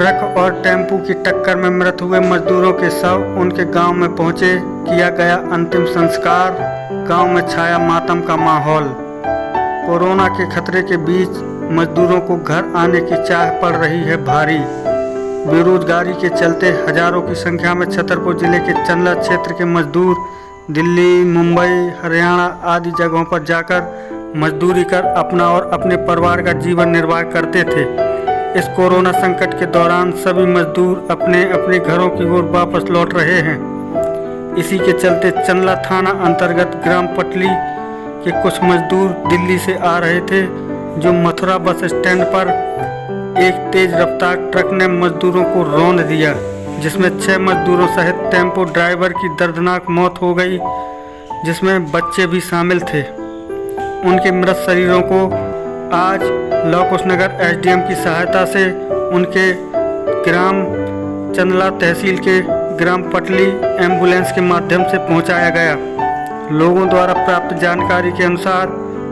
Truck और tempo की टक्कर में मृत हुए मजदूरों के शव उनके गांव में पहुंचे। किया गया अंतिम संस्कार। गांव में छाया मातम का माहौल। कोरोना के खतरे के बीच मजदूरों को घर आने की चाह पड़ रही है भारी। बेरोजगारी के चलते हजारों की संख्या में छतरपुर जिले के चंदला क्षेत्र के मजदूर दिल्ली, मुंबई, हरियाणा आदि जगहों पर जाकर मजदूरी कर अपना और अपने परिवार का जीवन निर्वाह करते थे। इस कोरोना संकट के दौरान सभी मजदूर अपने अपने घरों की ओर वापस लौट रहे हैं। इसी के चलते चंदला थाना अंतर्गत ग्राम पटली के कुछ मजदूर दिल्ली से आ रहे थे, जो मथुरा बस स्टैंड पर एक तेज रफ्तार ट्रक ने मजदूरों को रौंद दिया, जिसमें 6 मजदूरों सहित टेम्पो ड्राइवर की दर्दनाक मौत हो गई, जिसमें बच्चे भी शामिल थे। उनके मृत शरीरों को आज लौ कुश नगर एसडीएम की सहायता से उनके ग्राम चंदला तहसील के ग्राम पटली एम्बुलेंस के माध्यम से पहुंचाया गया। लोगों द्वारा प्राप्त जानकारी के अनुसार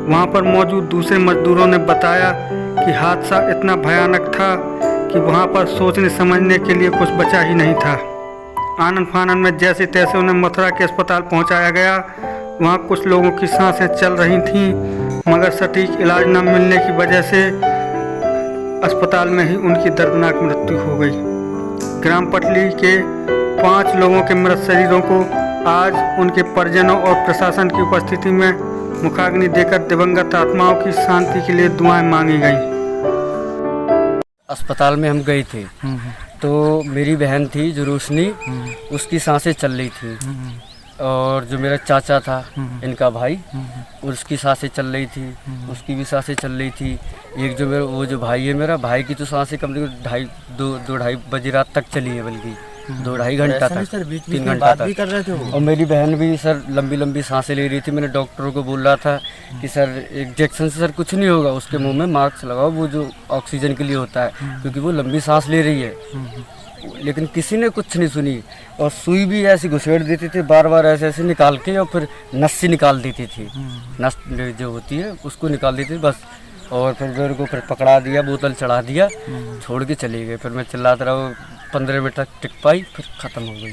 वहां पर मौजूद दूसरे मजदूरों ने बताया कि हादसा इतना भयानक था कि वहां पर सोचने समझने के लिए कुछ बचा ही नहीं था। आनन फानन में जैसे तैसे उन्हें मथुरा के अस्पताल पहुंचाया गया। वहां कुछ लोगों की सांसें चल रही थीं, मगर सटीक इलाज न मिलने की वजह से अस्पताल में ही उनकी दर्दनाक मृत्यु हो गई। ग्राम पटली के 5 लोगों के मृत शरीरों को आज उनके परिजनों और प्रशासन की उपस्थिति में मुखाग्नि देकर दिवंगत आत्माओं की शांति के लिए दुआएं मांगी गई। अस्पताल में हम गए थे तो मेरी बहन थी जो रोशनी, उसकी सांसें चल रही थी, और जो मेरा चाचा था इनका भाई, उसकी सांसें चल रही थी, उसकी भी सांसें चल रही थी। एक जो मेरा वो जो भाई है, मेरा भाई की तो सांसें कम से कम 2-2:30 बजे रात तक चली है, बल्कि 2-2.5 घंटा तक, 3 घंटा तक कर रहे थे। और मेरी बहन भी सर लंबी लंबी सांसें ले रही थी। मैंने डॉक्टरों को बोल रहा था कि सर इंजेक्शन से सर कुछ नहीं होगा, उसके मुंह में मास्क लगाओ, वो जो ऑक्सीजन के लिए होता है, क्योंकि वो लंबी सांस ले रही है। लेकिन किसी ने कुछ नहीं सुनी, और सुई भी ऐसी घुसेड़ देती थी बार बार ऐसे ऐसे निकाल के, और फिर नस से निकाल देती थी, नस जो होती है उसको निकाल देती थी बस। और फिर मेरे को फिर पकड़ा दिया, बोतल चढ़ा दिया, छोड़ के चले गए। फिर मैं चिल्लाता रहा, 15 मिनट तक टिक पाई, फिर ख़त्म हो गई।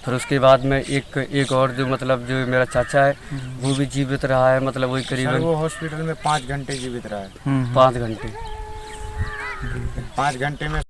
फिर उसके बाद में एक और जो मतलब जो मेरा चाचा है वो भी जीवित रहा है, मतलब वही करीबन वो हॉस्पिटल में 5 घंटे जीवित रहा है। 5 घंटे 5 घंटे में